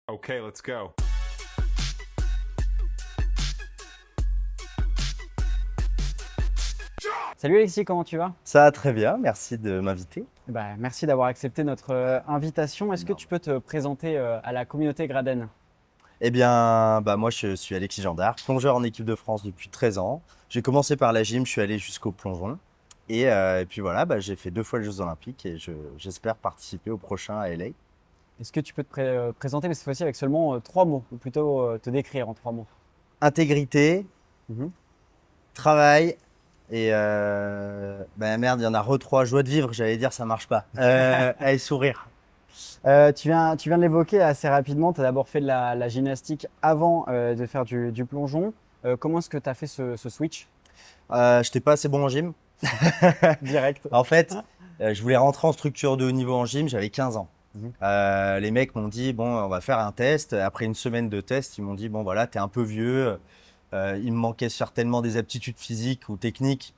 Okay, let's go. Salut Alexis, comment tu vas? Ça va très bien, merci de m'inviter. Merci d'avoir accepté notre invitation. Est-ce que Non. tu peux te présenter à la communauté Graden? Eh bien, moi je suis Alexis Gendard, plongeur en équipe de France depuis 13 ans. J'ai commencé par la gym, je suis allé jusqu'au plongeon. Et puis voilà, j'ai fait 2 fois les Jeux Olympiques et j'espère participer au prochain à LA. Est-ce que tu peux te présenter, mais cette fois-ci avec seulement trois mots, ou plutôt te décrire en trois mots? Intégrité, Mhm. travail merde, il y en a trois. Joie de vivre, j'allais dire, ça marche pas. Et sourire. Tu viens de l'évoquer assez rapidement, tu as d'abord fait de la gymnastique avant de faire du plongeon. Comment est-ce que tu as fait ce switch J'étais pas assez bon en gym. direct? En fait, je voulais rentrer en structure de haut niveau en gym, j'avais 15 ans. Mhm. Les mecs m'ont dit, bon, on va faire un test. Après une semaine de test, ils m'ont dit, bon, voilà, t'es un peu vieux. Il me manquait certainement des aptitudes physiques ou techniques.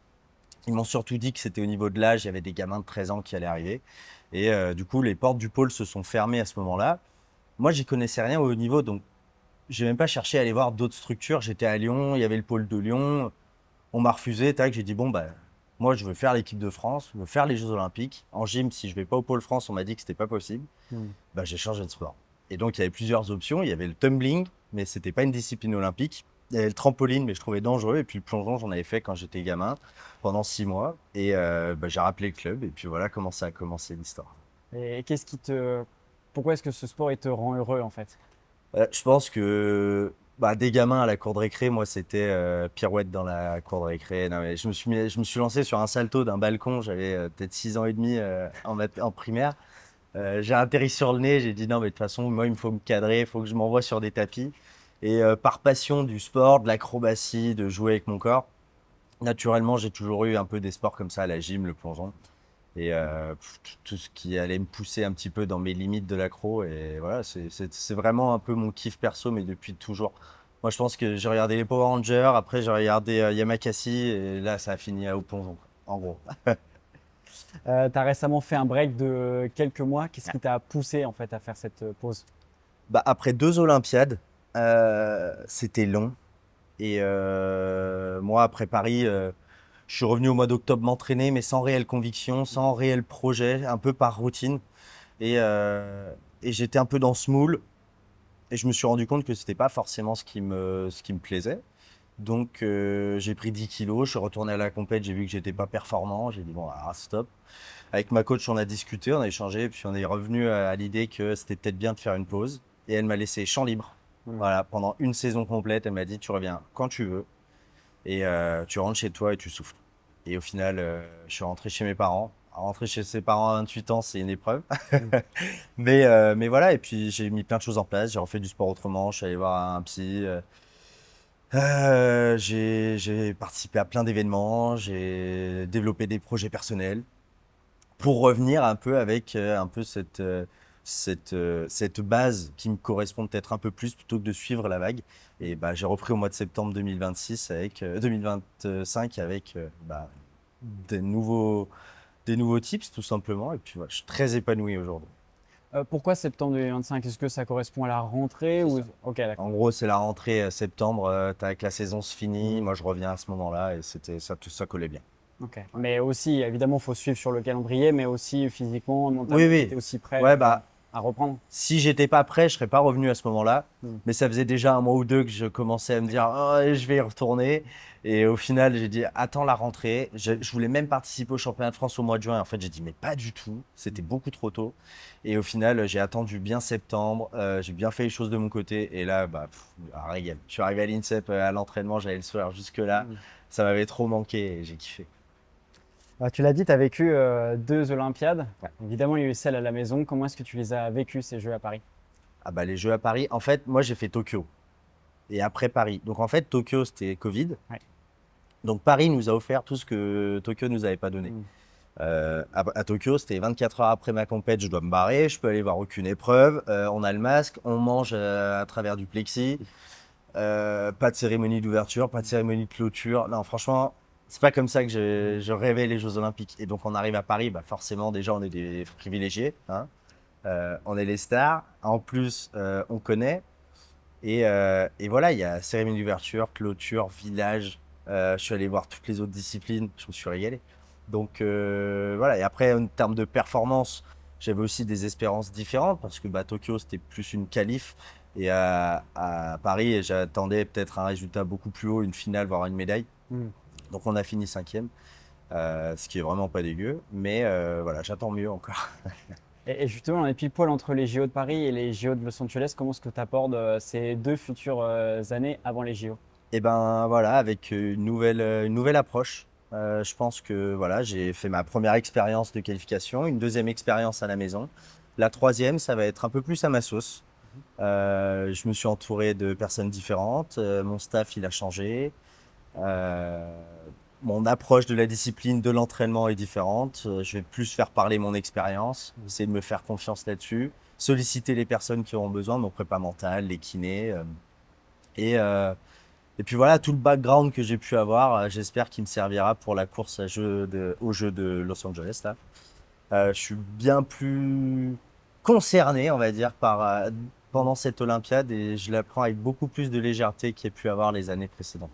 Ils m'ont surtout dit que c'était au niveau de l'âge, il y avait des gamins de 13 ans qui allaient arriver. Et du coup, les portes du pôle se sont fermées à ce moment-là. Moi, j'y connaissais rien au haut niveau, donc j'ai même pas cherché à aller voir d'autres structures. J'étais à Lyon, il y avait le pôle de Lyon. On m'a refusé, tac, j'ai dit, bon, moi, je veux faire l'équipe de France, je veux faire les Jeux Olympiques. En gym, si je vais pas au pôle France, on m'a dit que c'était pas possible. Mhm. J'ai changé de sport. Et donc, il y avait plusieurs options. Il y avait le tumbling, mais c'était pas une discipline olympique. Il y avait le trampoline, mais je trouvais dangereux. Et puis le plongeon, j'en avais fait quand j'étais gamin pendant 6 mois. Et j'ai rappelé le club. Et puis voilà comment ça a commencé l'histoire. Et pourquoi est-ce que ce sport il te rend heureux en fait? Je pense que des gamins à la cour de récré, moi, c'était pirouette dans la cour de récré. Non, mais je me suis lancé sur un salto d'un balcon. J'avais peut-être 6 ans et demi en primaire. J'ai atterri sur le nez, j'ai dit non, mais de toute façon, moi, il me faut me cadrer, il faut que je m'envoie sur des tapis. Et par passion du sport, de l'acrobatie, de jouer avec mon corps, naturellement, j'ai toujours eu un peu des sports comme ça, la gym, le plongeon. Et tout ce qui allait me pousser un petit peu dans mes limites de l'accro. Et voilà, c'est vraiment un peu mon kiff perso, mais depuis toujours. Moi, je pense que j'ai regardé les Power Rangers, après j'ai regardé Yamakasi, et là, ça a fini au plongeon, quoi, en gros. Tu as récemment fait un break de quelques mois. Qu'est-ce qui t'a poussé en fait à faire cette pause? Après 2 Olympiades, c'était long. Et moi, après Paris, je suis revenu au mois d'octobre m'entraîner, mais sans réelle conviction, sans réel projet, un peu par routine. Et, euh, et j'étais un peu dans ce moule. Et je me suis rendu compte que c'était pas forcément ce qui me plaisait. Donc j'ai pris 10 kilos, je suis retourné à la compète, j'ai vu que j'étais pas performant. J'ai dit bon, alors, stop. Avec ma coach, on a discuté, on a échangé, puis on est revenu à l'idée que c'était peut-être bien de faire une pause. Et elle m'a laissé champ libre. Hmm. Voilà, pendant une saison complète, elle m'a dit tu reviens quand tu veux et tu rentres chez toi et tu souffles. Et au final, je suis rentré chez mes parents. Rentrer chez ses parents à 28 ans, c'est une épreuve. Hmm. Mais voilà, et puis j'ai mis plein de choses en place. J'ai refait du sport autrement, je suis allé voir un psy. J'ai participé à plein d'événements, j'ai développé des projets personnels pour revenir un peu avec un peu cette base qui me correspond peut-être un peu plus plutôt que de suivre la vague. Et j'ai repris au mois de septembre 2026 avec 2025 avec des nouveaux des nouveaux tips tout simplement. Et puis voilà, je suis très épanoui aujourd'hui. Pourquoi septembre 2025? Est-ce que ça correspond à la rentrée C'est ou... ça. Ok, d'accord. En gros, c'est la rentrée septembre, que la saison se finit. Mhm. Moi, je reviens à ce moment-là et c'était ça, tout ça collait bien. Ok. Mais aussi, évidemment, il faut suivre sur le calendrier, mais aussi physiquement, Oui, mentalement, tu oui. étais aussi prêt Ouais, à reprendre. si j'étais pas prêt, je serais pas revenu à ce moment-là. Mhm. Mais ça faisait déjà un mois ou deux que je commençais à me dire, oh, je vais y retourner. Et au final, j'ai dit, attends la rentrée. Je voulais même participer au championnat de France au mois de juin. En fait, j'ai dit, mais pas du tout. C'était beaucoup trop tôt. Et au final, j'ai attendu bien septembre. J'ai bien fait les choses de mon côté. Et là, un régal. Je suis arrivé à l'INSEP à l'entraînement. J'allais le soir jusque-là. Mhm. Ça m'avait trop manqué et j'ai kiffé. Tu l'as dit, tu as vécu deux Olympiades. Ouais. Évidemment, il y a eu celle à la maison. Comment est-ce que tu les as vécues, ces Jeux à Paris? Les Jeux à Paris. En fait, moi, j'ai fait Tokyo. Et après Paris. Donc, en fait, Tokyo, c'était Covid. Ouais. Donc Paris nous a offert tout ce que Tokyo nous avait pas donné. Mhm. À Tokyo, c'était 24 heures après ma compète, je dois me barrer, je peux aller voir aucune épreuve. On a le masque, on mange à travers du plexi. Pas de cérémonie d'ouverture, pas de cérémonie de clôture. Non, franchement, c'est pas comme ça que je rêvais les Jeux Olympiques. Et donc on arrive à Paris, forcément déjà on est des privilégiés, hein. On est les stars. En plus, on connaît. Et voilà, il y a cérémonie d'ouverture, clôture, village. Je suis allé voir toutes les autres disciplines. Je me suis régalé. Donc voilà. Et après, en termes de performance, j'avais aussi des espérances différentes parce que Tokyo, c'était plus une qualif. Et à Paris, j'attendais peut-être un résultat beaucoup plus haut, une finale, voire une médaille. Mm. Donc on a fini cinquième, ce qui est vraiment pas dégueu. Mais voilà, j'attends mieux encore. Et justement, on est pile poil entre les JO de Paris et les JO de Los Angeles. Comment est-ce que tu abordes ces deux futures années avant les JO? Et ben voilà, avec une nouvelle approche. Je pense que voilà, j'ai fait ma première expérience de qualification, une deuxième expérience à la maison. La troisième, ça va être un peu plus à ma sauce. Je me suis entouré de personnes différentes. Mon staff, il a changé. Euh, Mon approche de la discipline, de l'entraînement est différente. Je vais plus faire parler mon expérience, essayer de me faire confiance là-dessus, solliciter les personnes qui auront besoin, mon prépa mental, les kinés. Et, euh, et puis voilà, tout le background que j'ai pu avoir, j'espère qu'il me servira pour la course au jeu de Los Angeles, là. Je suis bien plus concerné, on va dire, pendant cette Olympiade et je la prends avec beaucoup plus de légèreté qu'il y a pu avoir les années précédentes.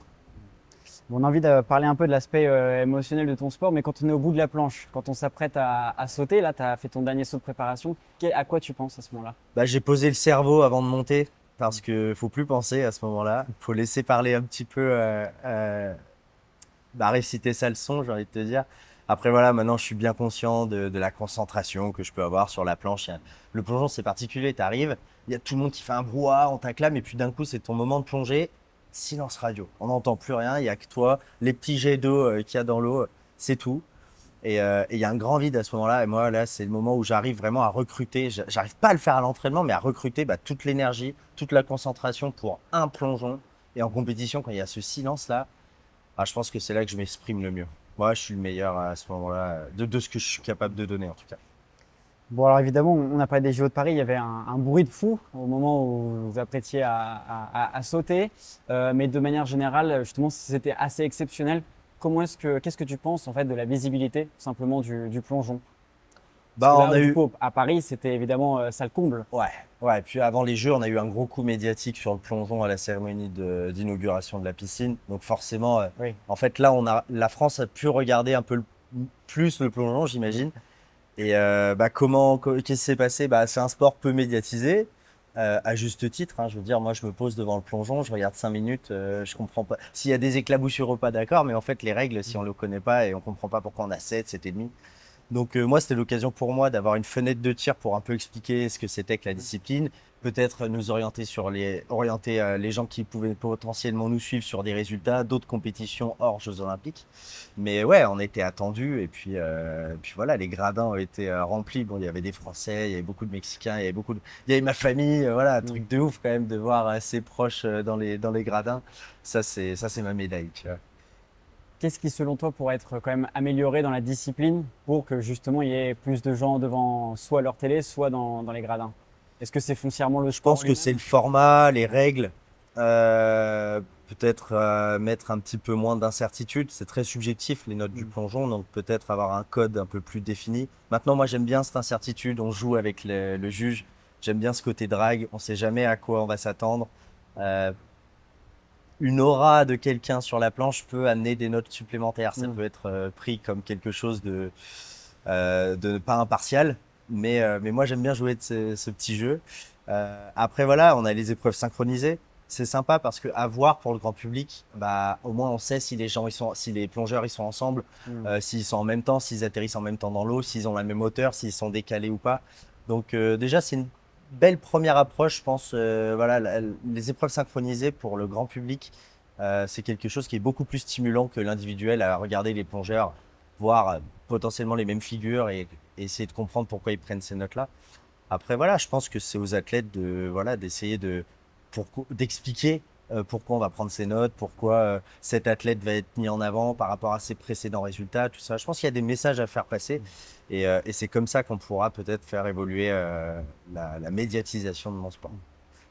Bon, on a envie de parler un peu de l'aspect émotionnel de ton sport, mais quand on est au bout de la planche, quand on s'apprête à sauter, là, tu as fait ton dernier saut de préparation, à quoi tu penses à ce moment-là? J'ai posé le cerveau avant de monter parce que faut plus penser à ce moment-là. Faut laisser parler un petit peu, réciter sa leçon, j'ai envie de te dire. Après voilà, maintenant je suis bien conscient de la concentration que je peux avoir sur la planche. Le plongeon c'est particulier, t'arrives, il y a tout le monde qui fait un brouhaha, on t'acclame et puis d'un coup c'est ton moment de plonger, silence radio. On n'entend plus rien, il y a que toi, les petits jets d'eau qu'il y a dans l'eau, c'est tout. Et il y a un grand vide à ce moment-là. Et moi, là, c'est le moment où j'arrive vraiment à recruter. J'arrive pas à le faire à l'entraînement, mais à recruter toute l'énergie, toute la concentration pour un plongeon. Et en compétition, quand il y a ce silence-là, je pense que c'est là que je m'exprime le mieux. Moi, je suis le meilleur à ce moment-là, de ce que je suis capable de donner, en tout cas. Bon, alors évidemment, on a parlé des JO de Paris, il y avait un bruit de fou au moment où vous vous apprêtiez à sauter. Mais de manière générale, justement, c'était assez exceptionnel. Qu'est-ce que tu penses en fait de la visibilité, tout simplement, du plongeon? Parce que On là, a du eu, coup, à Paris, c'était évidemment ça le comble. ouais, ouais. Puis avant les Jeux, on a eu un gros coup médiatique sur le plongeon à la cérémonie d'inauguration de la piscine. Donc forcément, Oui. en fait, là, la France a pu regarder un peu plus le plongeon, j'imagine. Et qu'est-ce qui s'est passé? C'est un sport peu médiatisé, à juste titre, hein. Je veux dire, moi, je me pose devant le plongeon, je regarde 5 minutes, je comprends pas. S'il y a des éclaboussures ou pas, d'accord, mais en fait, les règles, si on le connaît pas et on comprend pas pourquoi on a 7, 7,5. Donc moi, c'était l'occasion pour moi d'avoir une fenêtre de tir pour un peu expliquer ce que c'était que la discipline, peut-être nous orienter les gens qui pouvaient potentiellement nous suivre sur des résultats d'autres compétitions hors Jeux Olympiques. Mais ouais, on était attendus et puis voilà, les gradins ont été remplis. Bon, il y avait des Français, il y avait beaucoup de Mexicains, il y avait ma famille, voilà, un truc de ouf quand même de voir ses proches dans les gradins. Ça c'est ma médaille, tu vois. Qu'est-ce qui, selon toi, pourrait être quand même amélioré dans la discipline pour que justement il y ait plus de gens devant soit leur télé, soit dans les gradins? Est-ce que c'est foncièrement le Je sport pense que lui-même? c'est le format, les règles, peut-être mettre un petit peu moins d'incertitude. C'est très subjectif les notes du plongeon, donc peut-être avoir un code un peu plus défini. Maintenant, moi j'aime bien cette incertitude, on joue avec le juge. J'aime bien ce côté drague, on sait jamais à quoi on va s'attendre. Euh, une aura de quelqu'un sur la planche peut amener des notes supplémentaires. Ça peut être pris comme quelque chose de pas impartial. Mais moi, j'aime bien jouer de ce petit jeu. Après, voilà, on a les épreuves synchronisées. C'est sympa parce que à voir pour le grand public, au moins on sait si les gens si les plongeurs ils sont ensemble, s'ils sont en même temps, s'ils atterrissent en même temps dans l'eau, s'ils ont la même hauteur, s'ils sont décalés ou pas. Donc déjà c'est une belle première approche, je pense. Voilà, les épreuves synchronisées pour le grand public, c'est quelque chose qui est beaucoup plus stimulant que l'individuel à regarder les plongeurs, voir potentiellement les mêmes figures et essayer de comprendre pourquoi ils prennent ces notes-là. Après, voilà, je pense que c'est aux athlètes d'essayer d'expliquer pourquoi on va prendre ces notes, pourquoi cet athlète va être mis en avant par rapport à ses précédents résultats, tout ça. Je pense qu'il y a des messages à faire passer et c'est comme ça qu'on pourra peut-être faire évoluer la médiatisation de mon sport.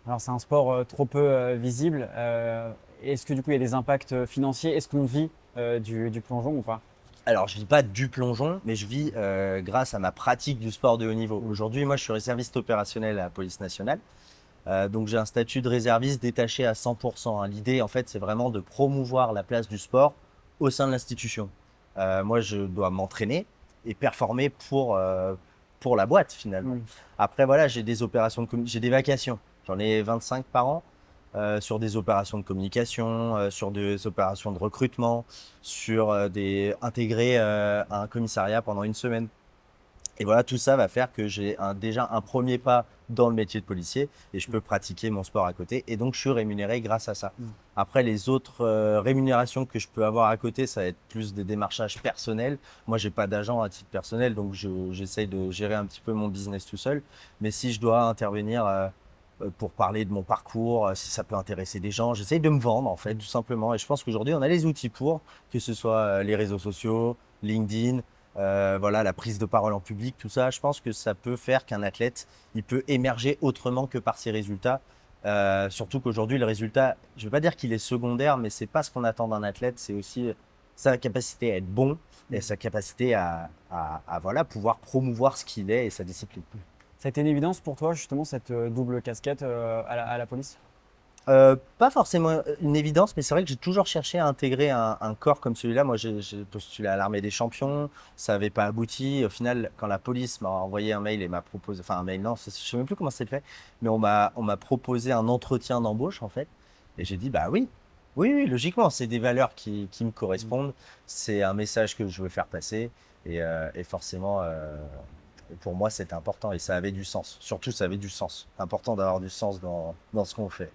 Alors c'est un sport trop peu visible. Est-ce que du coup il y a des impacts financiers? Est-ce qu'on vit du plongeon ou pas? Alors, je vis pas du plongeon, mais je vis grâce à ma pratique du sport de haut niveau. Aujourd'hui, moi, je suis réserviste opérationnel à la police nationale. Donc, j'ai un statut de réserviste détaché à 100%, hein. L'idée, en fait, c'est vraiment de promouvoir la place du sport au sein de l'institution. Moi, je dois m'entraîner et performer pour la boîte, finalement. Mm. Après, voilà, j'ai des opérations j'ai des vacations. J'en ai 25 par an. Sur des opérations de communication, sur des opérations de recrutement, sur intégrer un commissariat pendant une semaine. Et voilà, tout ça va faire que j'ai déjà un premier pas dans le métier de policier et je peux pratiquer mon sport à côté. Et donc, je suis rémunéré grâce à ça. Mm. Après, les autres rémunérations que je peux avoir à côté, ça va être plus des démarchages personnels. Moi, j'ai pas d'agent à titre personnel, donc j'essaye de gérer un petit peu mon business tout seul. Mais si je dois intervenir pour parler de mon parcours, si ça peut intéresser des gens, j'essaye de me vendre, en fait, tout simplement. Et je pense qu'aujourd'hui, on a les outils pour, que ce soit les réseaux sociaux, LinkedIn, voilà, la prise de parole en public, tout ça. Je pense que ça peut faire qu'un athlète, il peut émerger autrement que par ses résultats. Surtout qu'aujourd'hui, le résultat, je ne veux pas dire qu'il est secondaire, mais c'est pas ce qu'on attend d'un athlète, c'est aussi sa capacité à être bon et sa capacité à voilà, pouvoir promouvoir ce qu'il est et sa discipline. Ça a été une évidence pour toi, justement, cette double casquette à la police? Pas forcément une évidence, mais c'est vrai que j'ai toujours cherché à intégrer un corps comme celui-là. Moi, j'ai postulé à l'Armée des Champions, ça n'avait pas abouti. Au final, quand la police m'a envoyé un mail et m'a proposé, enfin un mail, non, je ne sais même plus comment c'est fait, mais on m'a proposé un entretien d'embauche en fait. Et j'ai dit, bah oui, oui, oui, logiquement, c'est des valeurs qui me correspondent, c'est un message que je veux faire passer et forcément, pour moi, c'était important et ça avait du sens. Surtout, ça avait du sens. Important d'avoir du sens dans ce qu'on fait.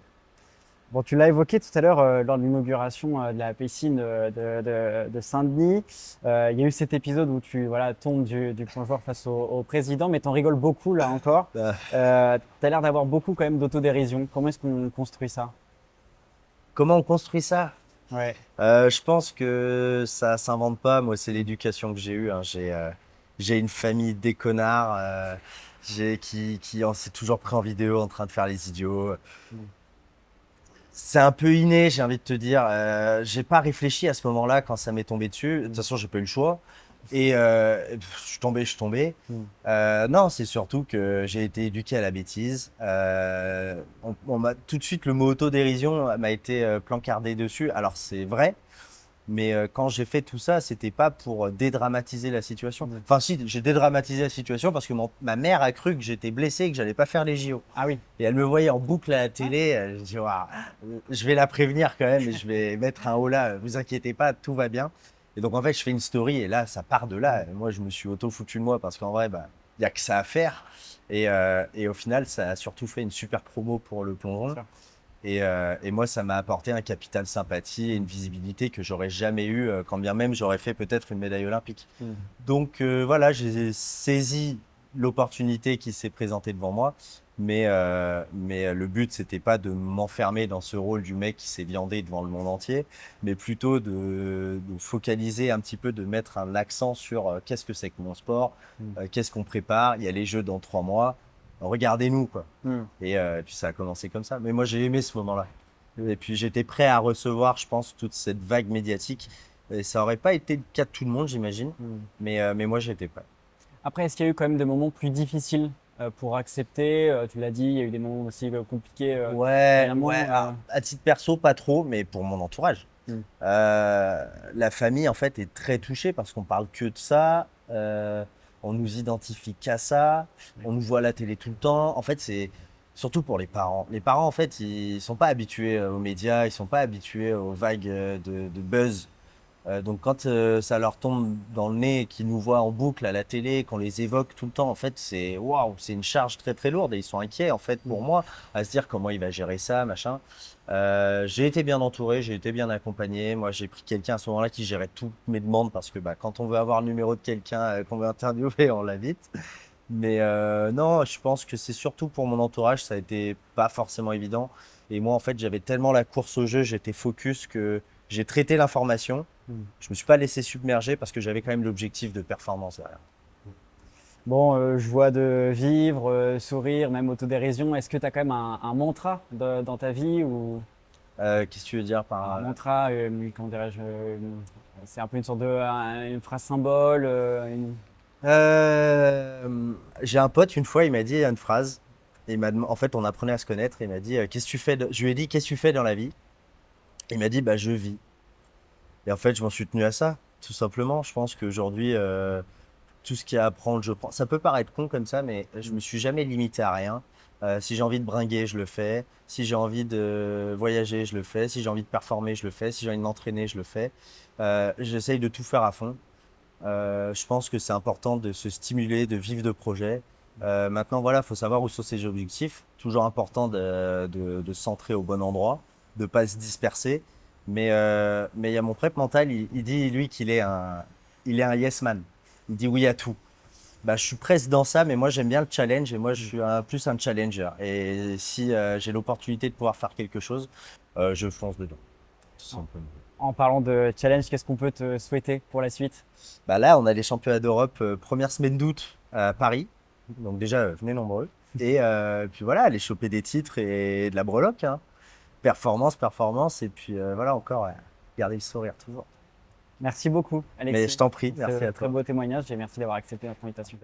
Bon, tu l'as évoqué tout à l'heure lors de l'inauguration de la piscine de Saint-Denis. Il y a eu cet épisode où tu voilà, tombes du plongeoir face au président, mais tu en rigoles beaucoup là encore. Euh, Tu as l'air d'avoir beaucoup quand même d'autodérision. Comment est-ce qu'on construit ça? Comment on construit ça? Ouais. Je pense que ça s'invente pas. Moi, c'est l'éducation que j'ai eue, hein. J'ai une famille des connards qui en s'est toujours pris en vidéo en train de faire les idiots. Mm. C'est un peu inné, j'ai envie de te dire. J'ai pas réfléchi à ce moment-là quand ça m'est tombé dessus. De toute façon, j'ai pas eu le choix. Et je suis tombé, je suis tombé. Mm. Non, c'est surtout que j'ai été éduqué à la bêtise. On m'a tout de suite le mot autodérision m'a été plancardé dessus. Alors c'est vrai, mais quand j'ai fait tout ça, c'était pas pour dédramatiser la situation. Mm. Enfin si, j'ai dédramatisé la situation parce que ma mère a cru que j'étais blessé et que j'allais pas faire les JO. Ah oui. Et elle me voyait en boucle à la télé. Je dis, waouh, je vais la prévenir quand même et je vais mettre un haut là. Vous inquiétez pas, tout va bien. Et donc en fait, je fais une story et là, ça part de là. Moi, je me suis auto foutu de moi parce qu'en vrai, bah, il y a que ça à faire. Et au final, ça a surtout fait une super promo pour le plongeon. Sûr. Et moi, ça m'a apporté un capital sympathie et une visibilité que j'aurais jamais eu, quand bien même j'aurais fait peut-être une médaille olympique. Mm. Donc voilà, j'ai saisi l'opportunité qui s'est présentée devant moi, mais le but c'était pas de m'enfermer dans ce rôle du mec qui s'est viandé devant le monde entier, mais plutôt de focaliser un petit peu, de mettre un accent sur qu'est-ce que c'est que mon sport, Mm. qu'est-ce qu'on prépare. Il y a les Jeux dans 3 mois. Regardez-nous quoi. Mm. Et puis ça a commencé comme ça. Mais moi j'ai aimé ce moment-là. Et puis j'étais prêt à recevoir, je pense, toute cette vague médiatique. Et ça aurait pas été le cas de tout le monde, j'imagine. Mm. Mais moi j'étais prêt. Après, est-ce qu'il y a eu quand même des moments plus difficiles pour accepter? Tu l'as dit, il y a eu des moments aussi compliqués. Ouais, Dernièrement, ouais. Alors, à titre perso, pas trop, mais pour mon entourage. Mm. La famille, en fait, est très touchée parce qu'on parle que de ça. On nous identifie qu'à ça. On nous voit à la télé tout le temps. En fait, c'est surtout pour les parents. Les parents, en fait, ils sont pas habitués aux médias, ils sont pas habitués aux vagues de buzz. Donc quand ça leur tombe dans le nez, qu'ils nous voient en boucle à la télé, qu'on les évoque tout le temps, en fait, c'est waouh, c'est une charge très très lourde et ils sont inquiets en fait pour moi, à se dire comment il va gérer ça, machin. J'ai été bien entouré, j'ai été bien accompagné. Moi, j'ai pris quelqu'un à ce moment-là qui gérait toutes mes demandes parce que bah, quand on veut avoir le numéro de quelqu'un qu'on veut interviewer, on l'invite. Mais non, je pense que c'est surtout pour mon entourage, ça a été pas forcément évident. Et moi, en fait, j'avais tellement la course au jeu, j'étais focus que j'ai traité l'information. Mm. Je me suis pas laissé submerger parce que j'avais quand même l'objectif de performance derrière. Bon, joie de vivre, sourire, même autodérision. Est-ce que tu as quand même un mantra dans ta vie ou... Qu'est-ce que tu veux dire par Un mantra, comment dirais-je, c'est un peu une sorte de une phrase symbole. J'ai un pote, une fois, il m'a dit une phrase. En fait, on apprenait à se connaître. Il m'a dit, qu'est-ce que tu fais Je lui ai dit, qu'est-ce que tu fais dans la vie? Il m'a dit, bah, je vis. Et en fait, je m'en suis tenu à ça, tout simplement. Je pense qu'aujourd'hui, tout ce qu'il y a à apprendre, je prends. Ça peut paraître con comme ça, mais je me suis jamais limité à rien. Si j'ai envie de bringuer, je le fais. Si j'ai envie de voyager, je le fais. Si j'ai envie de performer, je le fais. Si j'ai envie de m'entraîner, je le fais. J'essaye de tout faire à fond. Je pense que c'est important de se stimuler, de vivre de projets. Maintenant, voilà, il faut savoir où sont ses objectifs. Toujours important de se centrer au bon endroit, de ne pas se disperser. Mais il y a mon prep mental, il dit, lui, il est un yes man. Il dit oui à tout. Bah, je suis presque dans ça, mais moi, j'aime bien le challenge et moi, je suis plus un challenger. Et si j'ai l'opportunité de pouvoir faire quelque chose, je fonce dedans, tout simplement. En parlant de challenge, qu'est-ce qu'on peut te souhaiter pour la suite? Bah là, on a les championnats d'Europe première semaine d'août à Paris. Donc déjà, venez nombreux. Et puis voilà, aller choper des titres et de la breloque, hein. Performance, performance. Et puis voilà, encore, garder le sourire toujours. Merci beaucoup, Mais Alexis, je t'en prie, pour merci ce à très toi. beau témoignage et merci d'avoir accepté notre invitation.